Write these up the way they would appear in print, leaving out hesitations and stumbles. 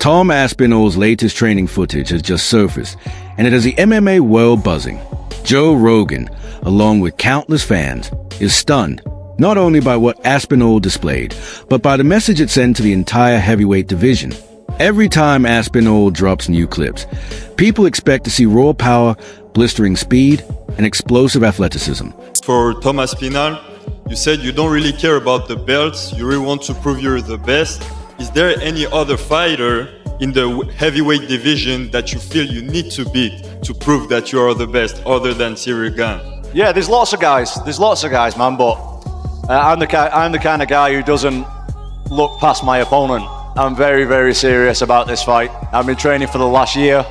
Tom Aspinall's latest training footage has just surfaced, and it has the MMA world buzzing. Joe Rogan, along with countless fans, is stunned, not only by what Aspinall displayed, but by the message it sent to the entire heavyweight division. Every time Aspinall drops new clips, people expect to see raw power, blistering speed, and explosive athleticism. For Tom Aspinall, you said you don't really care about the belts, you really want to prove you're the best. Is there any other fighter in the heavyweight division that you feel you need to beat to prove that you are the best, other than Ciryl Gane? Yeah, there's lots of guys, man, but I'm the kind of guy who doesn't look past my opponent. I'm very, very serious about this fight. I've been training for the last year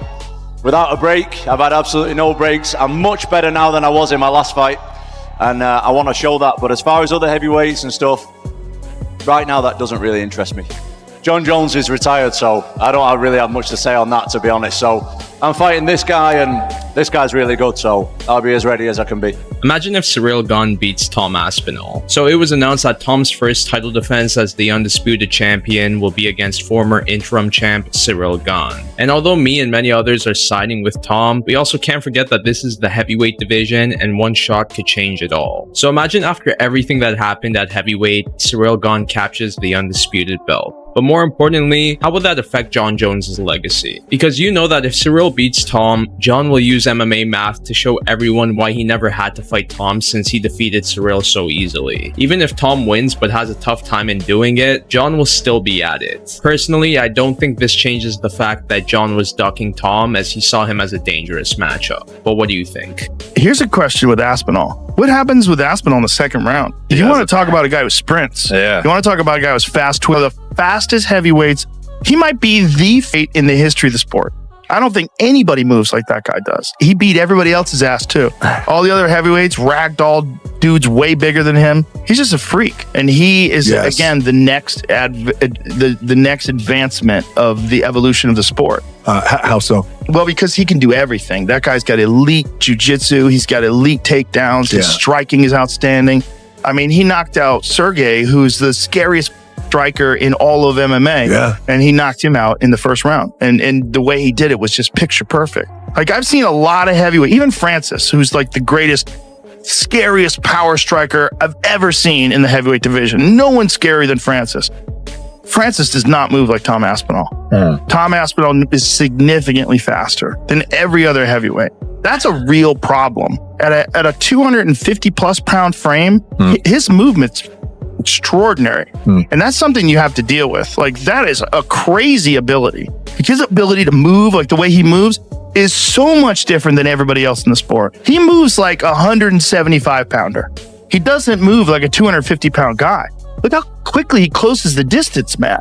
without a break. I've had absolutely no breaks. I'm much better now than I was in my last fight, and I want to show that. But as far as other heavyweights and stuff, right now that doesn't really interest me. Jon Jones is retired, so I don't really have much to say on that, to be honest. So I'm fighting this guy, and this guy's really good, so I'll be as ready as I can be. Imagine if Ciryl Gane beats Tom Aspinall. So it was announced that Tom's first title defense as the undisputed champion will be against former interim champ Ciryl Gane. And although me and many others are siding with Tom, we also can't forget that this is the heavyweight division and one shot could change it all. So imagine after everything that happened at heavyweight, Ciryl Gane captures the undisputed belt. But more importantly, how would that affect Jon Jones' legacy? Because you know that if Ciryl beats Tom, Jon will use MMA math to show everyone why he never had to fight Tom since he defeated Ciryl so easily. Even if Tom wins but has a tough time in doing it, Jon will still be at it. Personally, I don't think this changes the fact that Jon was ducking Tom as he saw him as a dangerous matchup. But what do you think? Here's a question with Aspinall. What happens with Aspinall in the second round? If you want to talk about a guy who sprints, you want to talk about a guy who's fast, one of the fastest heavyweights, he might be the fate in the history of the sport. I don't think anybody moves like that guy does. He beat everybody else's ass too. All the other heavyweights, ragdoll dudes way bigger than him. He's just a freak. And he is, again, the next the next advancement of the evolution of the sport. How so? Well, because he can do everything. That guy's got elite jiu-jitsu. He's got elite takedowns. His striking is outstanding. I mean, he knocked out Sergey, who's the scariest striker in all of MMA, and he knocked him out in the first round. And the way he did it was just picture perfect. Like, I've seen a lot of heavyweight, even Francis, who's like the greatest, scariest power striker I've ever seen in the heavyweight division. No one's scarier than Francis. Francis does not move like Tom Aspinall. Tom Aspinall is significantly faster than every other heavyweight. That's a real problem. At a 250 plus pound frame, his movement's extraordinary. And that's something you have to deal with. Like, that is a crazy ability. His ability to move, like the way he moves, is so much different than everybody else in the sport. He moves like a 175 pounder. He doesn't move like a 250 pound guy. Look how quickly he closes the distance, man.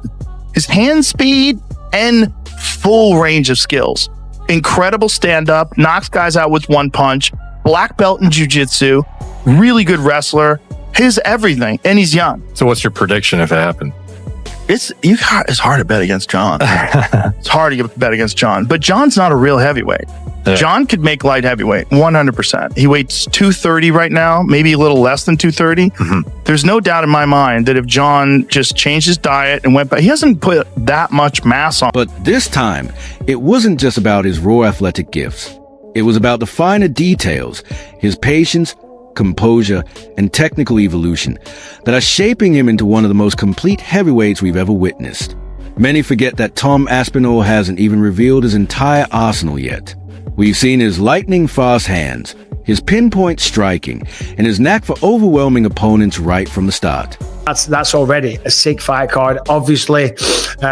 His hand speed and full range of skills. Incredible stand-up, knocks guys out with one punch, black belt in jiu-jitsu, really good wrestler. His everything, and he's young. So what's your prediction if it happened? It's hard to bet against Jon. It's hard to bet against Jon, but Jon's not a real heavyweight. Jon could make light heavyweight, 100%. He weighs 230 right now, maybe a little less than 230. There's no doubt in my mind that if Jon just changed his diet and went back, he hasn't put that much mass on. But this time, it wasn't just about his raw athletic gifts. It was about the finer details, his patience, composure, and technical evolution that are shaping him into one of the most complete heavyweights we've ever witnessed. Many forget that Tom Aspinall hasn't even revealed his entire arsenal yet. We've seen his lightning-fast hands, his pinpoint striking, and his knack for overwhelming opponents right from the start. That's already a sick fight card. Obviously,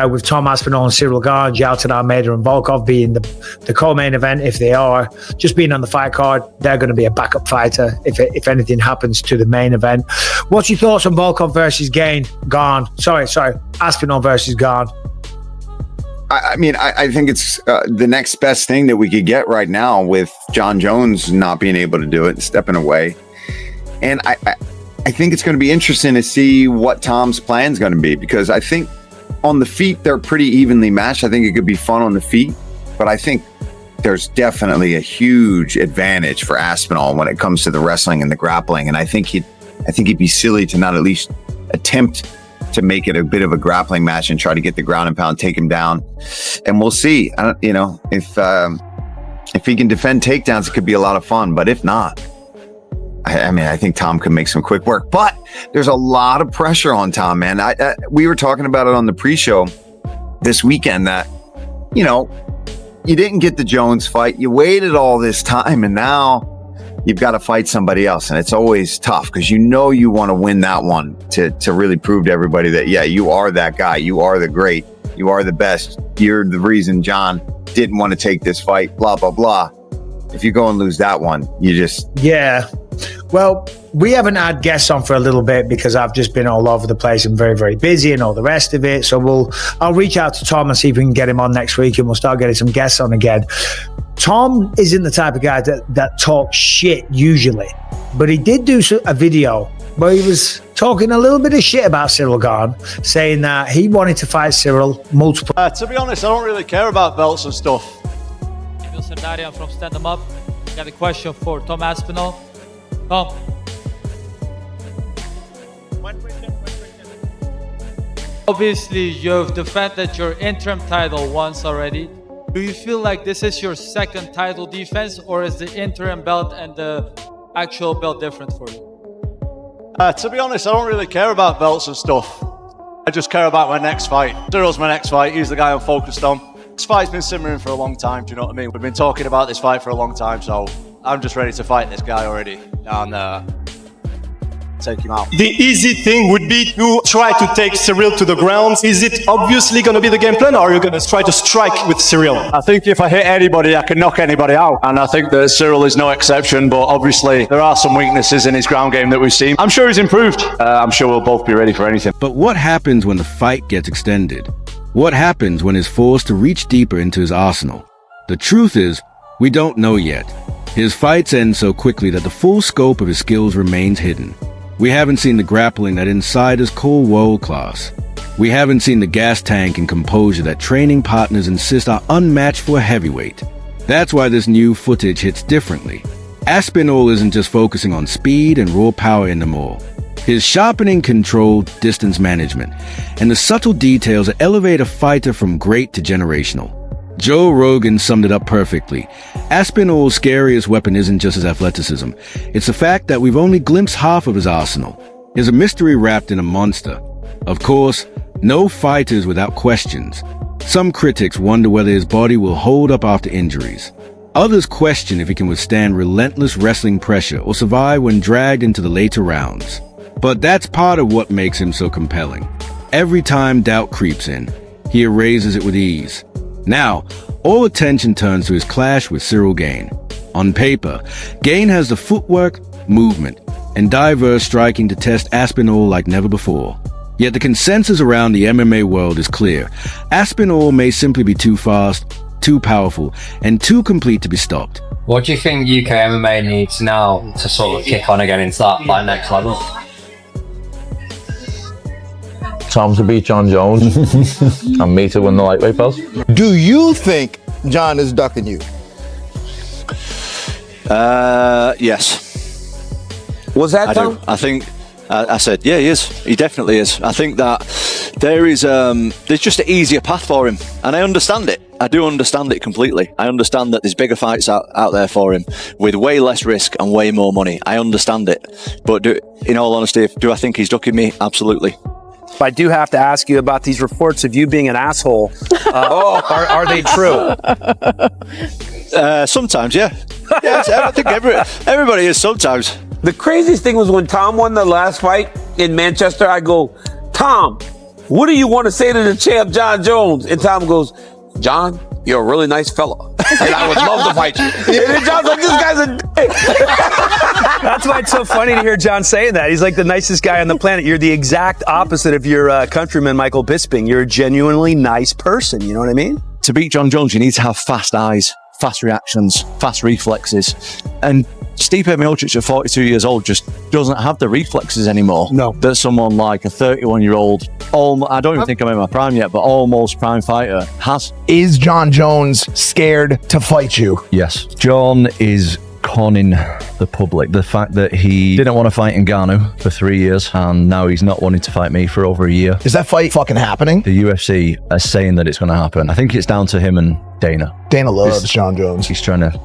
with Tom Aspinall and Ciryl Gane, Jailton Almeida and Volkov being the co-main event, if they are, just being on the fight card, they're going to be a backup fighter if anything happens to the main event. What's your thoughts on Volkov versus Gane? Sorry, Aspinall versus Gane. I mean, I think it's the next best thing that we could get right now with Jon Jones not being able to do it and stepping away. And I think it's going to be interesting to see what Tom's plan is going to be, because I think on the feet, they're pretty evenly matched. I think it could be fun on the feet, but I think there's definitely a huge advantage for Aspinall when it comes to the wrestling and the grappling. And I think he'd be silly to not at least attempt to make it a bit of a grappling match and try to get the ground and pound, take him down. And we'll see. If he can defend takedowns, it could be a lot of fun. But if not, I think Tom could make some quick work. But there's a lot of pressure on Tom, man. We were talking about it on the pre-show this weekend that, you didn't get the Jones fight. You waited all this time, and now you've got to fight somebody else. And it's always tough because you want to win that one to really prove to everybody that, yeah, you are that guy. You are the great. You are the best. You're the reason Jon didn't want to take this fight, blah, blah, blah. If you go and lose that one, you just... Yeah. Well, we haven't had guests on for a little bit because I've just been all over the place and very, very busy and all the rest of it. So I'll reach out to Tom and see if we can get him on next week, and we'll start getting some guests on again. Tom isn't the type of guy that talks shit usually, but he did do a video where he was talking a little bit of shit about Ciryl Gane, saying that he wanted to fight Ciryl multiple. To be honest, I don't really care about belts and stuff. Emil Serdarian from Stand 'Em Up. Got a question for Tom Aspinall. Tom. Obviously, you've defended your interim title once already. Do you feel like this is your second title defense, or is the interim belt and the actual belt different for you? To be honest, I don't really care about belts and stuff. I just care about my next fight. Cyryl's my next fight. He's the guy I'm focused on. This fight's been simmering for a long time, do you know what I mean? We've been talking about this fight for a long time, so I'm just ready to fight this guy already and take him out. The easy thing would be to try to take Ciryl to the ground. Is it obviously going to be the game plan, or are you going to try to strike with Ciryl? I think if I hit anybody, I can knock anybody out. And I think that Ciryl is no exception, but obviously there are some weaknesses in his ground game that we've seen. I'm sure he's improved. I'm sure we'll both be ready for anything. But what happens when the fight gets extended? What happens when he's forced to reach deeper into his arsenal? The truth is, we don't know yet. His fights end so quickly that the full scope of his skills remains hidden. We haven't seen the grappling that insiders call world class. We haven't seen the gas tank and composure that training partners insist are unmatched for a heavyweight. That's why this new footage hits differently. Aspinall isn't just focusing on speed and raw power anymore. His sharpening controlled distance management and the subtle details that elevate a fighter from great to generational. Joe Rogan summed it up perfectly. Aspinall's scariest weapon isn't just his athleticism. It's the fact that we've only glimpsed half of his arsenal. He's a mystery wrapped in a monster. Of course, no fighter is without questions. Some critics wonder whether his body will hold up after injuries. Others question if he can withstand relentless wrestling pressure or survive when dragged into the later rounds. But that's part of what makes him so compelling. Every time doubt creeps in, he erases it with ease. Now, all attention turns to his clash with Ciryl Gane. On paper, Gane has the footwork, movement, and diverse striking to test Aspinall like never before. Yet the consensus around the MMA world is clear. Aspinall may simply be too fast, too powerful, and too complete to be stopped. What do you think UK MMA needs now to sort of kick on again into that next level? Tom to beat Jon Jones and me to win the lightweight belt. Do you think Jon is ducking you? Yes. Was that I Tom? do. I think I said, yeah, he is. He definitely is. I think that there's just an easier path for him, and I understand it. I do understand it completely. I understand that there's bigger fights out there for him with way less risk and way more money. I understand it. But in all honesty, do I think he's ducking me? Absolutely. I do have to ask you about these reports of you being an asshole. Are they true? Sometimes, yeah. I think everybody is sometimes. The craziest thing was when Tom won the last fight in Manchester, I go, Tom, what do you want to say to the champ, Jon Jones? And Tom goes, Jon, you're a really nice fella, and I would love to fight you. And then Jon's like, this guy's a dick. That's why it's so funny to hear Jon saying that. He's like the nicest guy on the planet. You're the exact opposite of your countryman, Michael Bisping. You're a genuinely nice person. You know what I mean? To beat Jon Jones, you need to have fast eyes, fast reactions, fast reflexes. And Stipe Miocic at 42 years old just doesn't have the reflexes anymore. No. That someone like a 31-year-old, I don't even think I'm in my prime yet, but almost prime fighter has. Is Jon Jones scared to fight you? Yes. Jon is conning the public. The fact that he didn't want to fight Ngannou for 3 years and now he's not wanting to fight me for over a year. Is that fight fucking happening? The UFC are saying that it's going to happen. I think it's down to him and Dana. Dana loves Jon Jones. He's trying to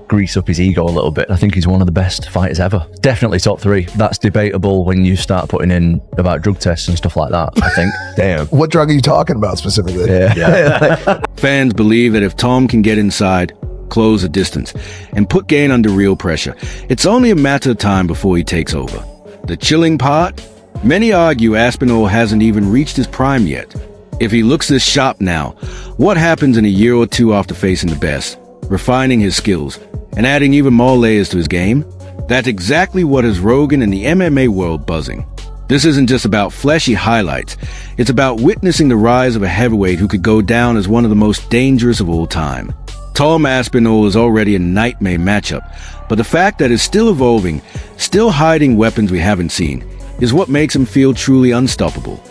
grease up his ego a little bit. I think he's one of the best fighters ever. Definitely top 3. That's debatable when you start putting in about drug tests and stuff like that, I think. Damn. What drug are you talking about specifically? Yeah. Fans believe that if Tom can get inside, close the distance, and put Gane under real pressure, it's only a matter of time before he takes over. The chilling part? Many argue Aspinall hasn't even reached his prime yet. If he looks this sharp now, what happens in a year or two after facing the best, refining his skills, and adding even more layers to his game? That's exactly what has Rogan and the MMA world buzzing. This isn't just about fleshy highlights. It's about witnessing the rise of a heavyweight who could go down as one of the most dangerous of all time. Tom Aspinall is already a nightmare matchup, but the fact that it's still evolving, still hiding weapons we haven't seen, is what makes him feel truly unstoppable.